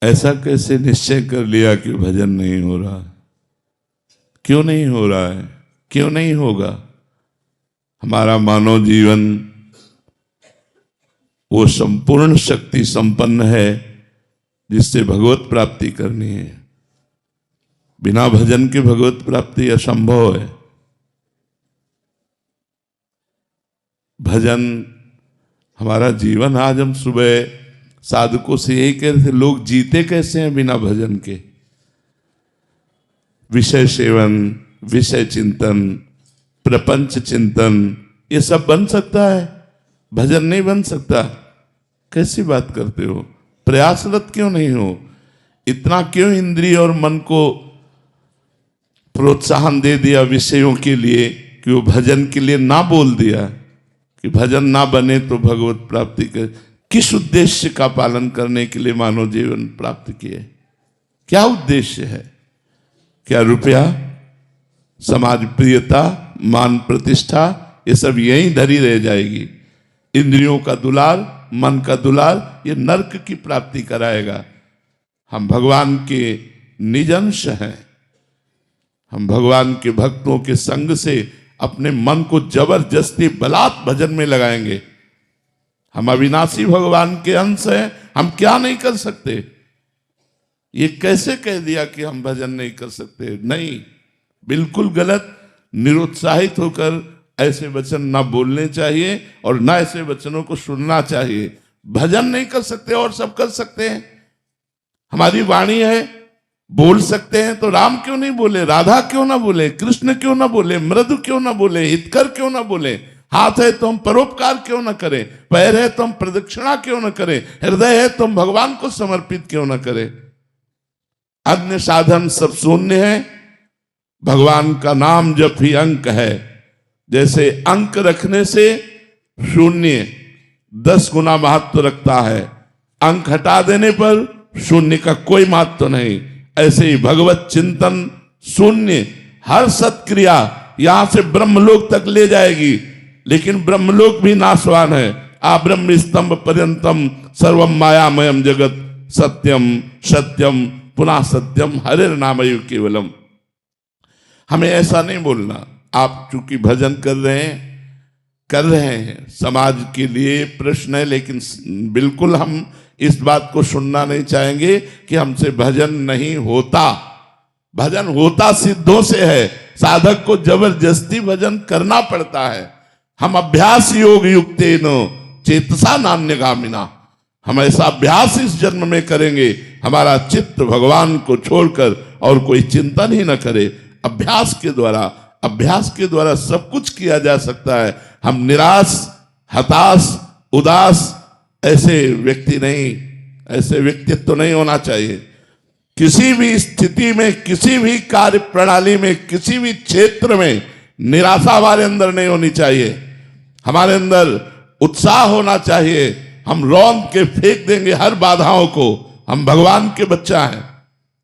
ऐसा कैसे निश्चय कर लिया कि भजन नहीं हो रहा? क्यों नहीं हो रहा है? क्यों नहीं होगा? हमारा मानव जीवन वो संपूर्ण शक्ति संपन्न है जिससे भगवत प्राप्ति करनी है। बिना भजन के भगवत प्राप्ति असंभव है। भजन हमारा जीवन। आज हम सुबह साधकों से यही कह रहे थे, लोग जीते कैसे हैं बिना भजन के? विषय सेवन, विषय चिंतन, प्रपंच चिंतन, ये सब बन सकता है, भजन नहीं बन सकता। कैसी बात करते हो? प्रयासरत क्यों नहीं हो? इतना क्यों इंद्रिय और मन को प्रोत्साहन दे दिया विषयों के लिए कि वो भजन के लिए ना बोल दिया कि भजन ना बने तो भगवत प्राप्ति कर? किस उद्देश्य का पालन करने के लिए मानव जीवन प्राप्त किए? क्या उद्देश्य है? क्या रुपया, समाज प्रियता, मान प्रतिष्ठा, ये सब यहीं धरी रह जाएगी। इंद्रियों का दुलार, मन का दुलार, ये नरक की प्राप्ति कराएगा। हम भगवान के निज अंश हैं। हम भगवान के भक्तों के संग से अपने मन को जबरदस्ती बलात् भजन में लगाएंगे। हम अविनाशी भगवान के अंश हैं, हम क्या नहीं कर सकते? ये कैसे कह दिया कि हम भजन नहीं कर सकते? नहीं, बिल्कुल गलत। निरुत्साहित होकर ऐसे वचन ना बोलने चाहिए और ना ऐसे वचनों को सुनना चाहिए। भजन नहीं कर सकते और सब कर सकते हैं। हमारी वाणी है, बोल सकते हैं, तो राम क्यों नहीं बोले? राधा क्यों ना बोले? कृष्ण क्यों ना बोले? मृदु क्यों ना बोले? हितकर क्यों ना बोले? हाथ है तो हम परोपकार क्यों ना करें? पैर है तो हम प्रदक्षिणा क्यों ना करें? हृदय है तो हम भगवान को समर्पित क्यों ना करें? अन्य साधन सब शून्य है। भगवान का नाम जप ही अंक है। जैसे अंक रखने से शून्य 10 गुना महत्व रखता है, अंक हटा देने पर शून्य का कोई महत्व नहीं। ऐसे ही भगवत चिंतन शून्य, हर सत्क्रिया यहां से ब्रह्मलोक तक ले जाएगी, लेकिन ब्रह्मलोक भी नाशवान है। आ ब्रह्म स्तंभ पर्यंतम सर्वम मायामयम जगत सत्यम सत्यम पुनः सत्यम हरिर नामयु केवलम। हमें ऐसा नहीं बोलना। आप चूंकि भजन कर रहे हैं, समाज के लिए प्रश्न है, लेकिन बिल्कुल हम इस बात को सुनना नहीं चाहेंगे कि हमसे भजन नहीं होता। भजन होता सिद्धों से है। साधक को जबरदस्ती भजन करना पड़ता है। हम अभ्यास योग युक्तेन चेतसा नान्यगामिना, हम ऐसा अभ्यास इस जन्म में करेंगे, हमारा चित्त भगवान को छोड़कर और कोई चिंतन ही न करे। अभ्यास के द्वारा सब कुछ किया जा सकता है। हम निराश, हताश, उदास ऐसे व्यक्ति नहीं, ऐसे व्यक्तित्व नहीं होना चाहिए। किसी भी स्थिति में, किसी भी कार्य प्रणाली में, किसी भी क्षेत्र में निराशा हमारे अंदर नहीं होनी चाहिए। हमारे अंदर उत्साह होना चाहिए। हम रौंद के फेंक देंगे हर बाधाओं को। हम भगवान के बच्चा हैं,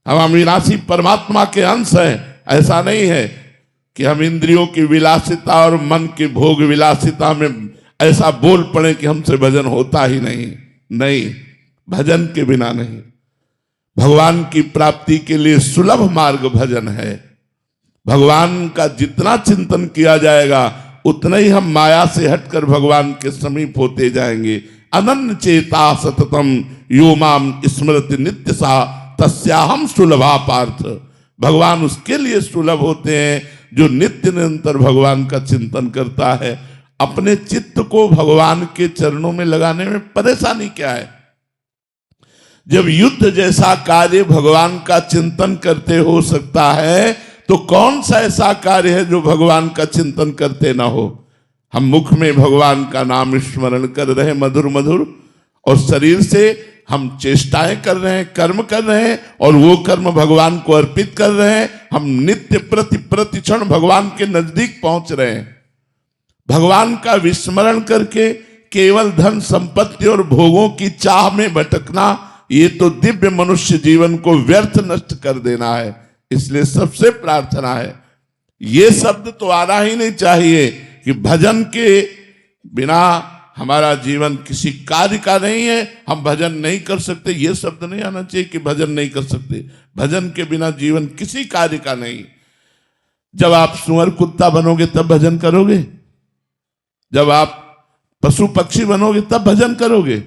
हम अविनाशी परमात्मा के अंश हैं। ऐसा नहीं है कि हम इंद्रियों की विलासिता और मन की भोग विलासिता में ऐसा बोल पड़े कि हमसे भजन होता ही नहीं, भजन के बिना नहीं। भगवान की प्राप्ति के लिए सुलभ मार्ग भजन है। भगवान का जितना चिंतन किया जाएगा उतना ही हम माया से हटकर भगवान के समीप होते जाएंगे। अनन्य चेता सततम यो माम स्मृति नित्य सा तस्याहम सुलभा पार्थ। भगवान उसके लिए सुलभ होते हैं जो नित्य निरंतर भगवान का चिंतन करता है। अपने चित्त को भगवान के चरणों में लगाने में परेशानी क्या है? जब युद्ध जैसा कार्य भगवान का चिंतन करते हो सकता है, तो कौन सा ऐसा कार्य है जो भगवान का चिंतन करते ना हो? हम मुख में भगवान का नाम स्मरण कर रहे हैं मधुर मधुर, और शरीर से हम चेष्टाएं कर रहे हैं, कर्म कर रहे हैं, और वो कर्म भगवान को अर्पित कर रहे हैं। हम नित्य प्रतिक्षण भगवान के नजदीक पहुंच रहे हैं। भगवान का विस्मरण करके केवल धन संपत्ति और भोगों की चाह में भटकना, ये तो दिव्य मनुष्य जीवन को व्यर्थ नष्ट कर देना है। इसलिए सबसे प्रार्थना है, ये शब्द तो आना ही नहीं चाहिए कि भजन के बिना हमारा जीवन किसी कार्य का नहीं है, हम भजन नहीं कर सकते, ये शब्द नहीं आना चाहिए कि भजन नहीं कर सकते। भजन के बिना जीवन किसी कार्य का नहीं। जब आप सुअर कुत्ता बनोगे तब भजन करोगे, जब आप पशु पक्षी बनोगे तब भजन करोगे।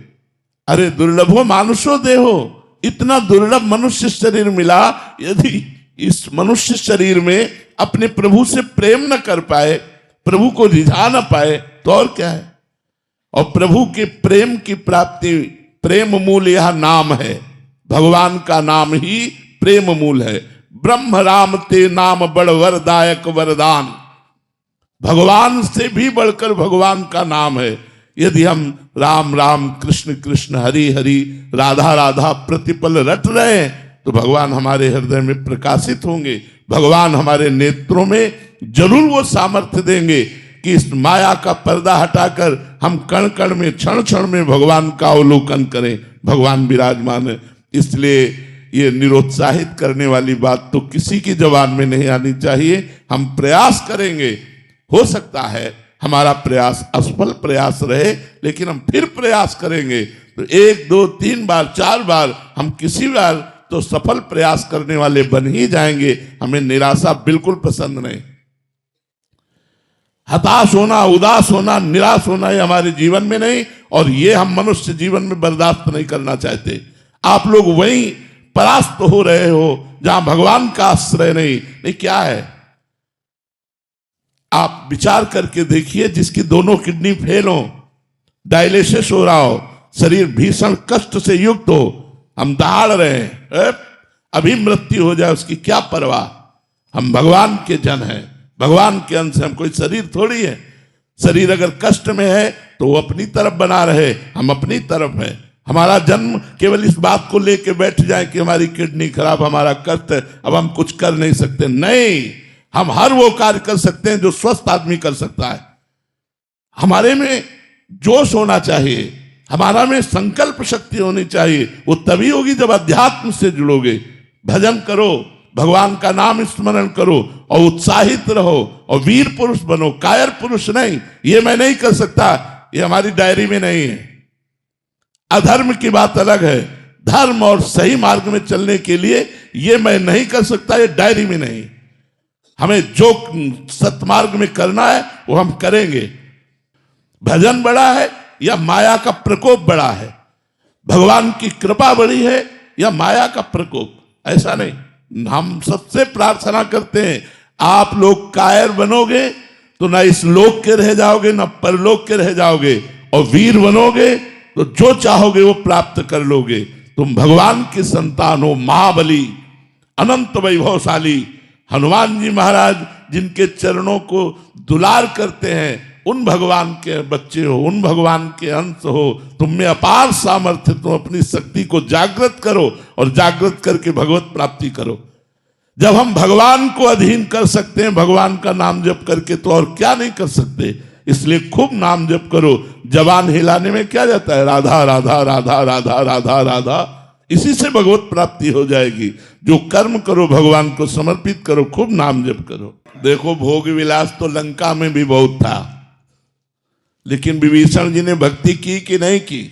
अरे दुर्लभो मानुषो देहो, इतना दुर्लभ मनुष्य शरीर मिला, यदि इस मनुष्य शरीर में अपने प्रभु से प्रेम न कर पाए, प्रभु को रिझा न पाए, तो और क्या है। और प्रभु के प्रेम की प्राप्ति, प्रेम मूल यह नाम है, भगवान का नाम ही प्रेम मूल है। ब्रह्म राम ते नाम बड़ वरदायक वरदान, भगवान से भी बढ़कर भगवान का नाम है। यदि हम राम राम कृष्ण कृष्ण हरि हरि राधा राधा प्रतिपल रट रहे हैं तो भगवान हमारे हृदय में प्रकाशित होंगे, भगवान हमारे नेत्रों में जरूर वो सामर्थ्य देंगे कि इस माया का पर्दा हटाकर हम कण कण में क्षण क्षण में भगवान का अवलोकन करें। भगवान विराजमान है। इसलिए ये निरुत्साहित करने वाली बात तो किसी की जबान में नहीं आनी चाहिए। हम प्रयास करेंगे, हो सकता है हमारा प्रयास असफल प्रयास रहे, लेकिन हम फिर प्रयास करेंगे तो 1 2 3 बार 4 बार हम किसी बार तो सफल प्रयास करने वाले बन ही जाएंगे। हमें निराशा बिल्कुल पसंद नहीं। हताश होना, उदास होना, निराश होना ये हमारे जीवन में नहीं, और ये हम मनुष्य जीवन में बर्दाश्त नहीं करना चाहते। आप लोग वहीं परास्त हो रहे हो जहां भगवान का आश्रय नहीं। क्या है, आप विचार करके देखिए, जिसकी दोनों किडनी फेल हो, डायलिसिस हो रहा हो, शरीर भीषण कष्ट से युक्त हो, हम दहाड़ रहे हैं, अभी मृत्यु हो जाए उसकी क्या परवाह। हम भगवान के जन हैं, भगवान के अंश हैं, हम कोई शरीर थोड़ी है। शरीर अगर कष्ट में है तो वो अपनी तरफ बना रहे, हम अपनी तरफ हैं। हमारा जन्म केवल इस बात को लेके बैठ जाए कि हमारी किडनी खराब, हमारा कष्ट है, अब हम कुछ कर नहीं सकते। नहीं, हम हर वो कार्य कर सकते हैं जो स्वस्थ आदमी कर सकता है। हमारे में जोश होना चाहिए, हमारा में संकल्प शक्ति होनी चाहिए। वो तभी होगी जब अध्यात्म से जुड़ोगे। भजन करो, भगवान का नाम स्मरण करो और उत्साहित रहो और वीर पुरुष बनो, कायर पुरुष नहीं। ये मैं नहीं कर सकता, ये हमारी डायरी में नहीं है। अधर्म की बात अलग है, धर्म और सही मार्ग में चलने के लिए ये मैं नहीं कर सकता, ये डायरी में नहीं। हमें जो सतमार्ग में करना है वो हम करेंगे। भजन बड़ा है या माया का प्रकोप बड़ा है, भगवान की कृपा बड़ी है या माया का प्रकोप, ऐसा नहीं। हम सबसे प्रार्थना करते हैं आप लोग कायर बनोगे तो ना इस लोक के रह जाओगे ना परलोक के रह जाओगे, और वीर बनोगे तो जो चाहोगे वो प्राप्त कर लोगे। तुम भगवान की संतान हो, महाबली अनंत वैभवशाली हनुमान जी महाराज जिनके चरणों को दुलार करते हैं, उन भगवान के बच्चे हो, उन भगवान के अंश हो। तुम में अपार सामर्थ्य, तुम अपनी शक्ति को जागृत करो और जागृत करके भगवत प्राप्ति करो। जब हम भगवान को अधीन कर सकते हैं भगवान का नाम जप करके, तो और क्या नहीं कर सकते। इसलिए खूब नाम जप करो। जबान हिलाने में क्या जाता है, राधा राधा राधा राधा राधा राधा, इसी से भगवत प्राप्ति हो जाएगी। जो कर्म करो भगवान को समर्पित करो, खूब नाम जप करो। देखो भोग विलास तो लंका में भी बहुत था, लेकिन विभीषण जी ने भक्ति की कि नहीं की।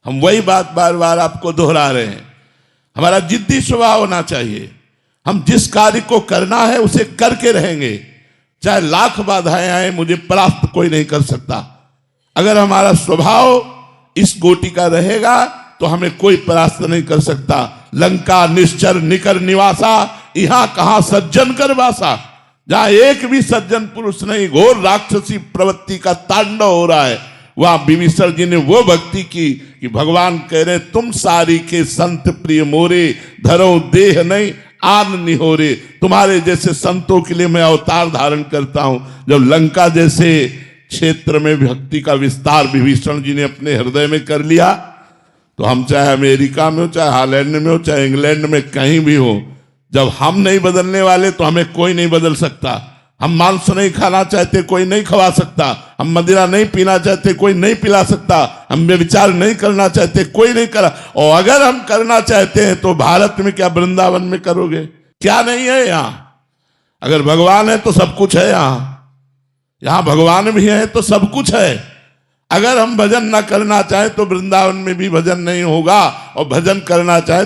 हम वही बात बार बार आपको दोहरा रहे हैं। हमारा जिद्दी स्वभाव होना चाहिए। हम जिस कार्य को करना है उसे करके रहेंगे, चाहे लाख बाधाएं आए, मुझे परास्त कोई नहीं कर सकता। अगर हमारा स्वभाव इस गोटी का रहेगा तो हमें कोई परास्त नहीं कर सकता। लंका निश्चर निकर निवासा, यहां कहां सज्जन कर वासा। जहां एक भी सज्जन पुरुष नहीं, घोर राक्षसी प्रवृत्ति का तांडव हो रहा है, वहां विभीषण जी ने वो भक्ति की कि भगवान कह रहे तुम सारी के संत प्रिय मोरे, धरो देह नहीं आन निहोरे। तुम्हारे जैसे संतों के लिए मैं अवतार धारण करता हूं। जब लंका जैसे क्षेत्र में भक्ति का विस्तार विभीषण जी ने अपने हृदय में कर लिया, तो हम चाहे अमेरिका में हो, चाहे हॉलैंड में हो, चाहे इंग्लैंड में, कहीं भी हो, जब हम नहीं बदलने वाले तो हमें कोई नहीं बदल सकता। हम मांस नहीं खाना चाहते, कोई नहीं खवा सकता। हम मदिरा नहीं पीना चाहते, कोई नहीं पिला सकता। हम व्यभिचार नहीं करना चाहते, कोई नहीं करा। और अगर हम करना चाहते हैं तो भारत में क्या वृंदावन में करोगे? क्या नहीं है यहाँ? अगर भगवान है तो सब कुछ है। यहाँ भगवान भी है तो सब कुछ है। अगर हम भजन ना करना चाहें तो वृंदावन में भी भजन नहीं होगा, और भजन करना चाहे